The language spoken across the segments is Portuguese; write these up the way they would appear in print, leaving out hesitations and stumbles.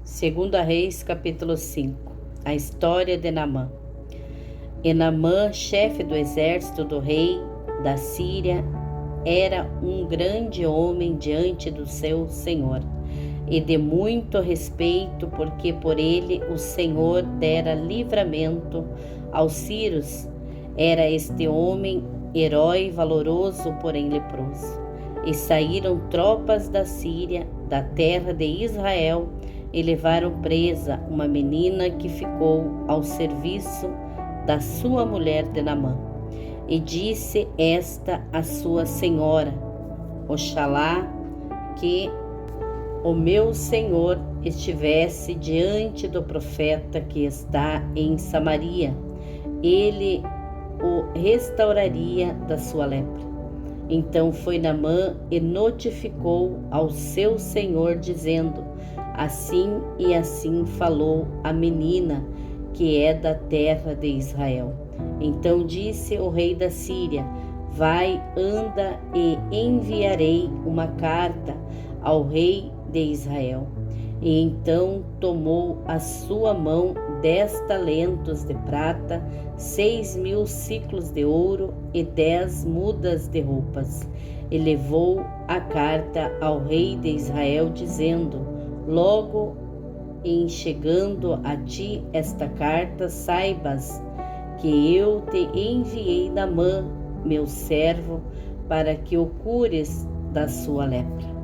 Segunda Reis, capítulo 5. A história de Naamã. E Naamã, chefe do exército do rei da Síria, era um grande homem diante do seu senhor, e de muito respeito, porque por ele o Senhor dera livramento aos sírios. Era este homem herói, valoroso, porém leproso. E saíram tropas da Síria, da terra de Israel, e levaram presa uma menina que ficou ao serviço da sua mulher de Naamã. E disse esta a sua senhora: Oxalá que o meu senhor estivesse diante do profeta que está em Samaria, ele o restauraria da sua lepra. Então foi Naamã e notificou ao seu senhor, dizendo: Assim e assim falou a menina, que é da terra de Israel. Então disse o rei da Síria: Vai, anda, e enviarei uma carta ao rei de Israel. E então tomou a sua mão 10 talentos de prata, 6.000 ciclos de ouro e 10 mudas de roupas, e levou a carta ao rei de Israel, dizendo: Logo em chegando a ti esta carta, saibas que eu te enviei Naamã, meu servo, para que o cures da sua lepra.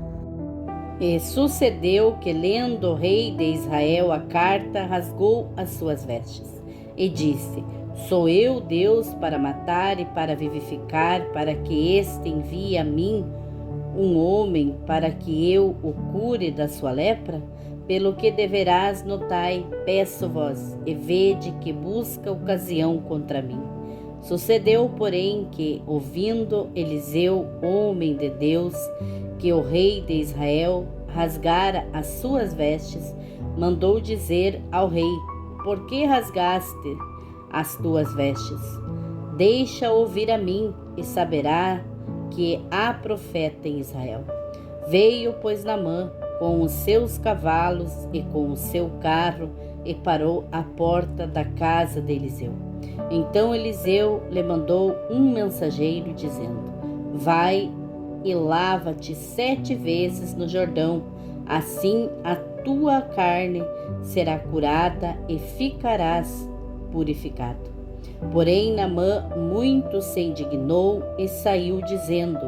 E sucedeu que, lendo o rei de Israel a carta, rasgou as suas vestes e disse: Sou eu Deus para matar e para vivificar, para que este envie a mim um homem para que eu o cure da sua lepra? Pelo que deverás notai, peço-vos, e vede que busca ocasião contra mim. Sucedeu, porém, que, ouvindo Eliseu, homem de Deus, que o rei de Israel rasgara as suas vestes, mandou dizer ao rei: Por que rasgaste as tuas vestes? Deixa ouvir a mim, e saberá que há profeta em Israel. Veio, pois, Naamã com os seus cavalos e com o seu carro, e parou à porta da casa de Eliseu. Então Eliseu lhe mandou um mensageiro, dizendo: Vai e lava-te 7 vezes no Jordão, assim a tua carne será curada e ficarás purificado. Porém Naamã muito se indignou e saiu, dizendo: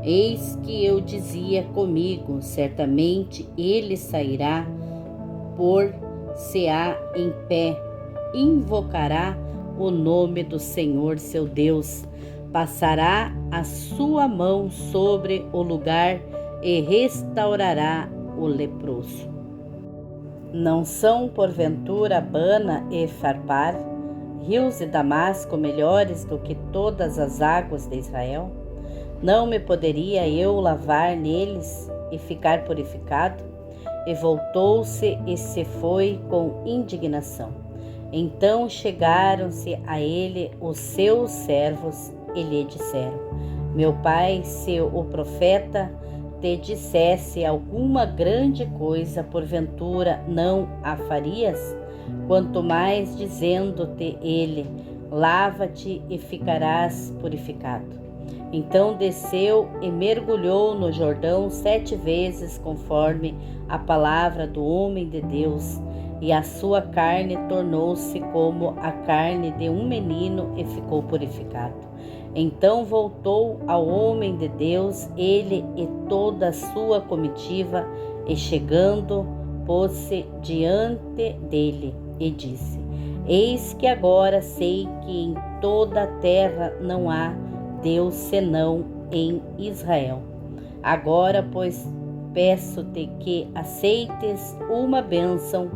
Eis que eu dizia comigo, certamente ele sairá, pôr-se-á em pé, invocará o nome do Senhor seu Deus, passará a sua mão sobre o lugar e restaurará o leproso. Não são porventura Abana e Farpar, rios de Damasco, melhores do que todas as águas de Israel? Não me poderia eu lavar neles e ficar purificado? E voltou-se e se foi com indignação. Então chegaram-se a ele os seus servos e lhe disseram: Meu pai, se o profeta te dissesse alguma grande coisa, porventura não a farias? Quanto mais dizendo-te ele: Lava-te e ficarás purificado. Então desceu e mergulhou no Jordão 7 vezes, conforme a palavra do homem de Deus, e a sua carne tornou-se como a carne de um menino e ficou purificado. Então voltou ao homem de Deus, ele e toda a sua comitiva, e chegando, pôs-se diante dele e disse: Eis que agora sei que em toda a terra não há Deus senão em Israel. Agora, pois, peço-te que aceites uma bênção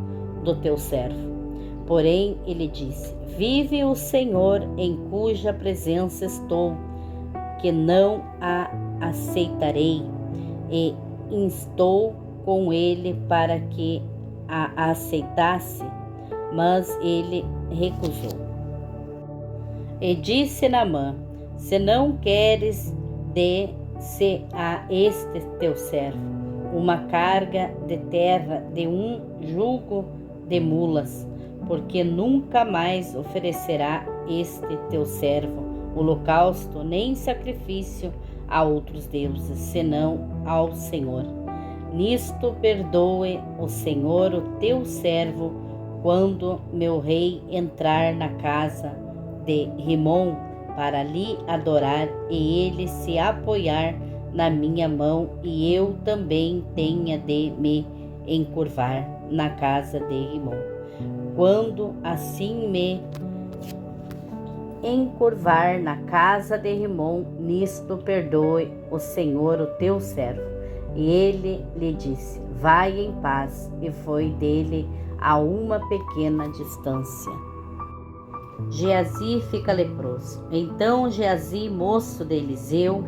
do teu servo. Porém, ele disse: Vive o Senhor em cuja presença estou, que não a aceitarei. E instou com ele para que a aceitasse, mas ele recusou. E disse Naamã: Se não queres, dê-se a este teu servo. uma carga de terra de um jugo de mulas, porque nunca mais oferecerá este teu servo holocausto nem sacrifício a outros deuses, senão ao Senhor. Nisto perdoe o Senhor o teu servo, quando meu rei entrar na casa de Rimom para lhe adorar, e ele se apoiar na minha mão, e eu também tenha de me encurvar na casa de Rimom. Quando assim me encurvar na casa de Rimom, nisto perdoe o Senhor o teu servo. E ele lhe disse: vai em paz, e foi dele a uma pequena distância. Geazi fica leproso. Então Geazi, moço de Eliseu,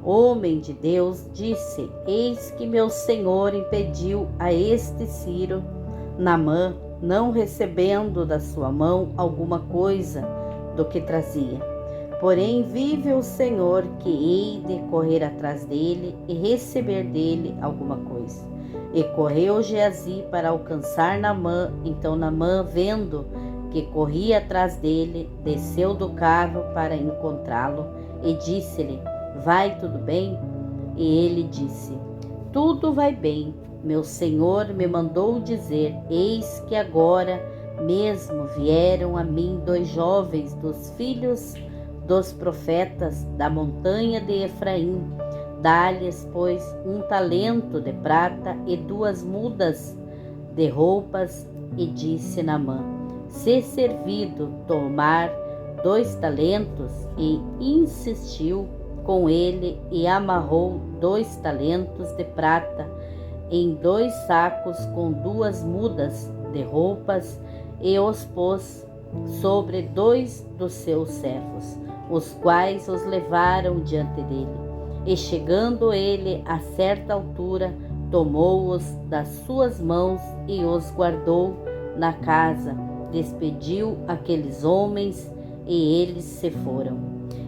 homem de Deus, disse: eis que meu senhor impediu a este Ciro, Naamã, não recebendo da sua mão alguma coisa do que trazia. Porém vive o Senhor, que hei de correr atrás dele e receber dele alguma coisa. E correu Geazi para alcançar Naamã. Então Naamã, vendo que corria atrás dele, desceu do carro para encontrá-lo e disse-lhe: vai tudo bem? E ele disse: tudo vai bem. Meu senhor me mandou dizer: eis que agora mesmo vieram a mim 2 jovens dos filhos dos profetas da montanha de Efraim. Dá-lhes, pois, 1 talento de prata e 2 mudas de roupas. E disse Naamã: se servido tomar 2 talentos. E insistiu com ele e amarrou 2 talentos de prata em 2 sacos com 2 mudas de roupas, e os pôs sobre 2 dos seus servos, os quais os levaram diante dele. E chegando ele a certa altura, tomou-os das suas mãos e os guardou na casa, despediu aqueles homens e eles se foram.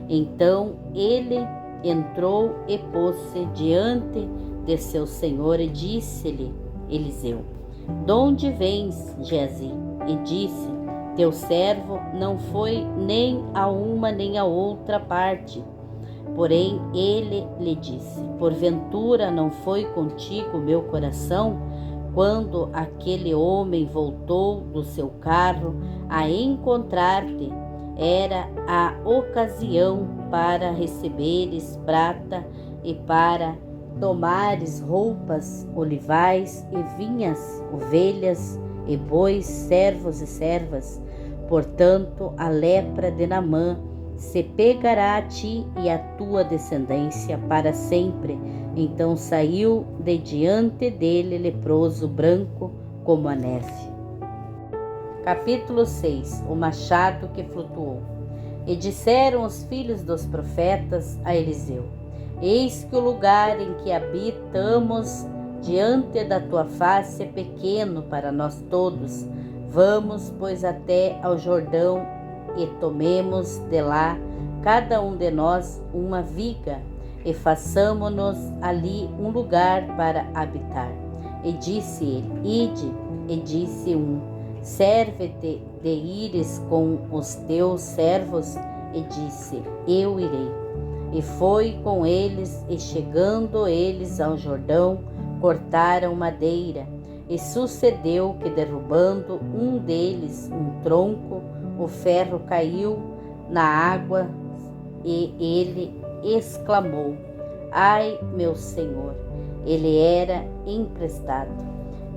Então ele entrou e pôs-se diante de seu senhor e disse-lhe Eliseu: donde vens, Geazi? E disse: teu servo não foi nem a uma nem a outra parte. Porém ele lhe disse: porventura não foi contigo meu coração, quando aquele homem voltou do seu carro a encontrar-te? Era a ocasião para receberes prata e para tomares roupas, olivais e vinhas, ovelhas e bois, servos e servas. Portanto, a lepra de Naamã se pegará a ti e a tua descendência para sempre. Então saiu de diante dele leproso, branco como a neve. Capítulo 6. O machado que flutuou. E disseram os filhos dos profetas a Eliseu: eis que o lugar em que habitamos diante da tua face é pequeno para nós todos. Vamos, pois, até ao Jordão e tomemos de lá, cada um de nós, uma viga, e façamo-nos ali um lugar para habitar. E disse ele: ide. E disse um: serve-te de ires com os teus servos. E disse: eu irei. E foi com eles, e chegando eles ao Jordão, cortaram madeira. E sucedeu que, derrubando um deles um tronco, o ferro caiu na água, e ele exclamou: ai, meu senhor! Ele era emprestado.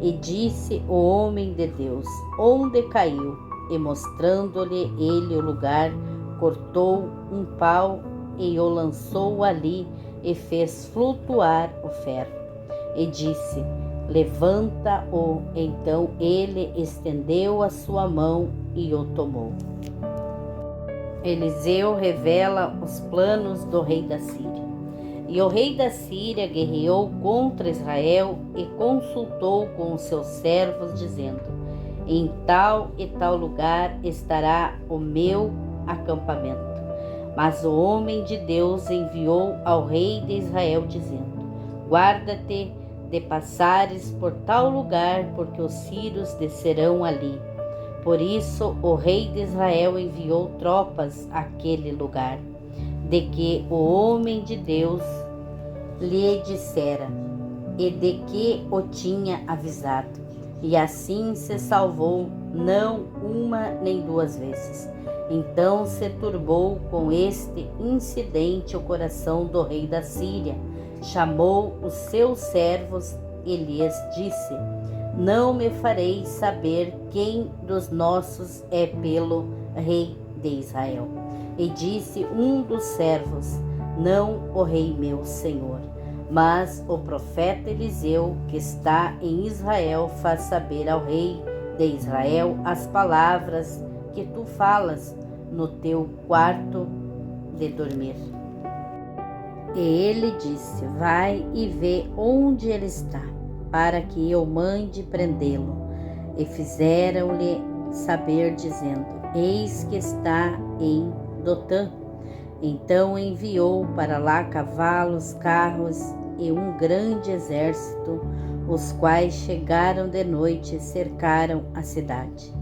E disse o homem de Deus: onde caiu? E mostrando-lhe ele o lugar, cortou um pau e o lançou ali, e fez flutuar o ferro. E disse: levanta-o. Então ele estendeu a sua mão e o tomou. Eliseu revela os planos do rei da Síria. E o rei da Síria guerreou contra Israel e consultou com os seus servos, dizendo: em tal e tal lugar estará o meu acampamento. Mas o homem de Deus enviou ao rei de Israel, dizendo: guarda-te de passares por tal lugar, porque os sírios descerão ali. Por isso o rei de Israel enviou tropas àquele lugar, de que o homem de Deus lhe dissera, e de que o tinha avisado. E assim se salvou, não uma nem duas vezes. Então se turbou com este incidente o coração do rei da Síria. Chamou os seus servos e lhes disse: não me fareis saber quem dos nossos é pelo rei de Israel. E disse um dos servos: não o rei meu senhor, mas o profeta Eliseu, que está em Israel, faz saber ao rei de Israel as palavras que tu falas no teu quarto de dormir. E ele disse: vai e vê onde ele está, para que eu mande prendê-lo. E fizeram-lhe saber, dizendo: eis que está em Dotã. Então enviou para lá cavalos, carros e um grande exército, os quais chegaram de noite e cercaram a cidade.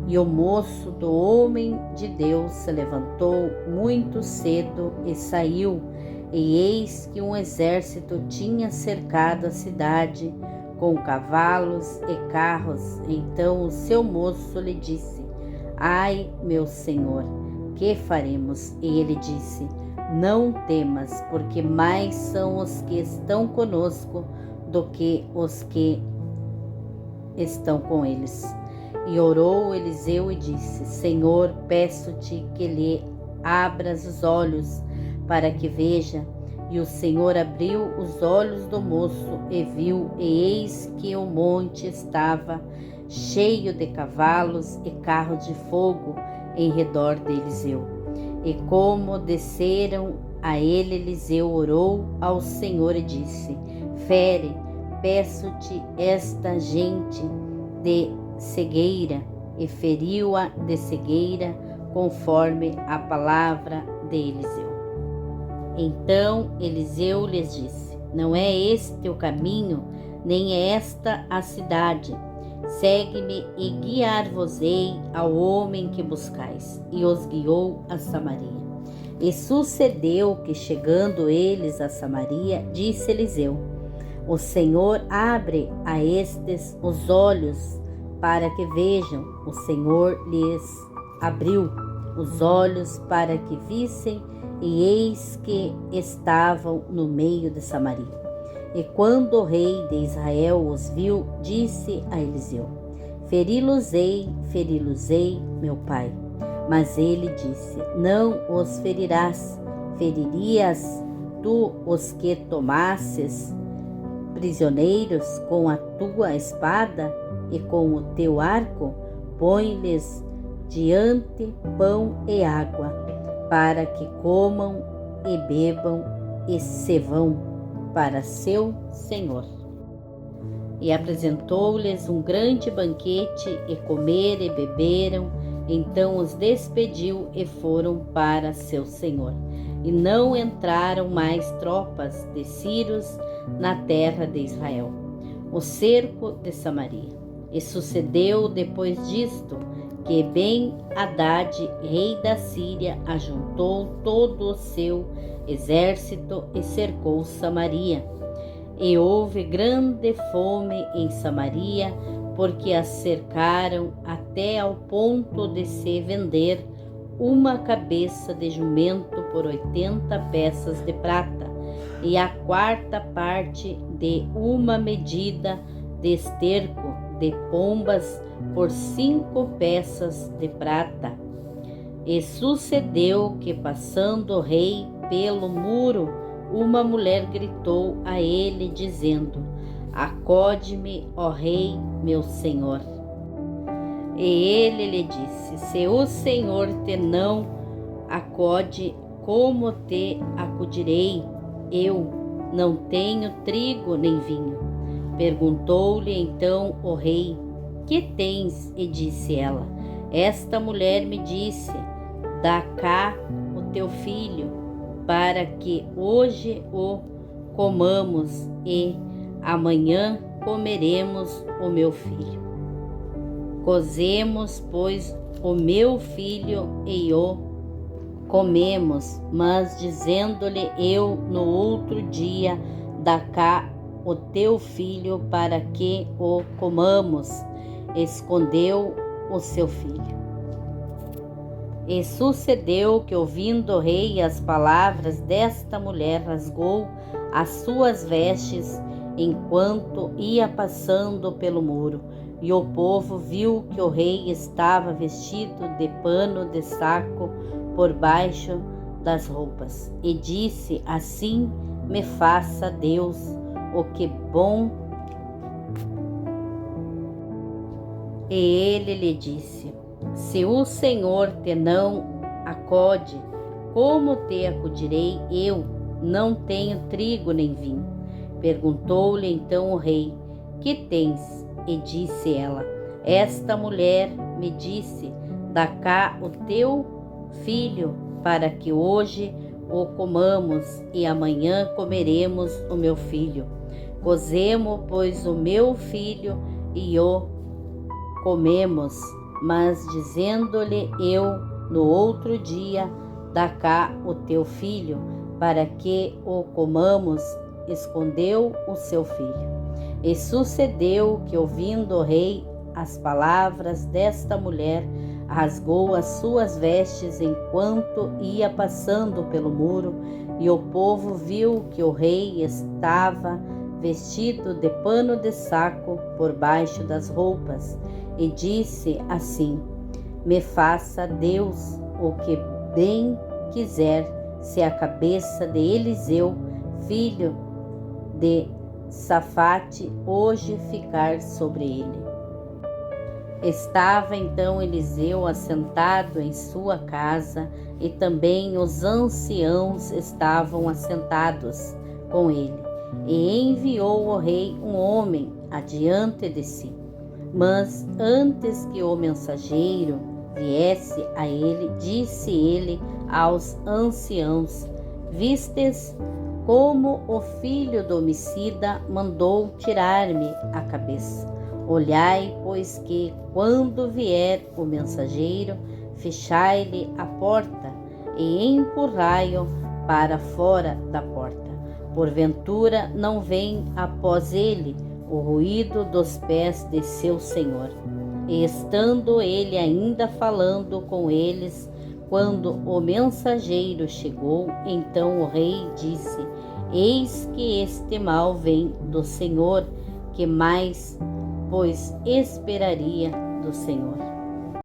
E o moço do homem de Deus se levantou muito cedo e saiu, e eis que um exército tinha cercado a cidade com cavalos e carros. Então o seu moço lhe disse: ai, meu senhor, que faremos? E ele disse: não temas, porque mais são os que estão conosco do que os que estão com eles. E orou Eliseu e disse: Senhor, peço-te que lhe abras os olhos para que veja. E o Senhor abriu os olhos do moço e viu, e eis que o monte estava cheio de cavalos e carros de fogo em redor de Eliseu. E como desceram a ele, Eliseu orou ao Senhor e disse: fere, peço-te, esta gente de cegueira. E feriu-a de cegueira, conforme a palavra de Eliseu. Então Eliseu lhes disse: não é este o caminho, nem é esta a cidade. Segue-me e guiar-vos-ei ao homem que buscais. E os guiou a Samaria. E sucedeu que, chegando eles a Samaria, disse Eliseu: o Senhor abre a estes os olhos para que vejam. O Senhor lhes abriu os olhos para que vissem, e eis que estavam no meio de Samaria. E quando o rei de Israel os viu, disse a Eliseu: feri-los-ei, meu pai. Mas ele disse: não os ferirás. Feririas tu os que tomasses prisioneiros com a tua espada e com o teu arco? Põe-lhes diante pão e água, para que comam e bebam e se vão para seu senhor. E apresentou-lhes um grande banquete, e comeram e beberam. Então os despediu e foram para seu senhor. E não entraram mais tropas de sírios na terra de Israel. O cerco de Samaria. E sucedeu depois disto, que Ben-Hadad, rei da Síria, ajuntou todo o seu exército e cercou Samaria. E houve grande fome em Samaria, porque a cercaram até ao ponto de se vender uma cabeça de jumento por 80 peças de prata, e a quarta parte de uma medida de esterco de pombas por 5 peças de prata. E sucedeu que, passando o rei pelo muro, uma mulher gritou a ele, dizendo: acode-me, ó rei, meu senhor. E ele lhe disse: se o Senhor te não acode, como te acudirei? Eu não tenho trigo nem vinho. Perguntou-lhe então o rei: que tens? E disse ela: esta mulher me disse: dá cá o teu filho, para que hoje o comamos e amanhã comeremos o meu filho. Cozemos, pois, o meu filho e o comemos, mas dizendo-lhe eu no outro dia, dá cá o teu filho para que o comamos, escondeu o seu filho. E sucedeu que, ouvindo o rei as palavras desta mulher, rasgou as suas vestes enquanto ia passando pelo muro. E o povo viu que o rei estava vestido de pano de saco por baixo das roupas. E disse: assim me faça Deus o que bom. E ele lhe disse: se o Senhor te não acode, como te acudirei eu? Não tenho trigo nem vinho. Perguntou-lhe então o rei: que tens? E disse ela: esta mulher me disse: dá cá o teu filho, para que hoje o comamos e amanhã comeremos o meu filho. Cozemos, pois, o meu filho e o comemos, mas dizendo-lhe eu no outro dia, dá cá o teu filho, para que o comamos, escondeu o seu filho. E sucedeu que, ouvindo o rei as palavras desta mulher, rasgou as suas vestes enquanto ia passando pelo muro, e o povo viu que o rei estava vestido de pano de saco por baixo das roupas, e disse assim: me faça Deus o que bem quiser, se a cabeça de Eliseu, filho de Safate, hoje ficar sobre ele. Estava então Eliseu assentado em sua casa, e também os anciãos estavam assentados com ele. E enviou o rei um homem adiante de si. Mas antes que o mensageiro viesse a ele, disse ele aos anciãos: vistes como o filho do homicida mandou tirar-me a cabeça. Olhai, pois, que quando vier o mensageiro, fechai-lhe a porta e empurrai-o para fora da porta. Porventura não vem após ele o ruído dos pés de seu senhor. E estando ele ainda falando com eles, quando o mensageiro chegou, então o rei disse: eis que este mal vem do Senhor, que mais, pois, esperaria do Senhor?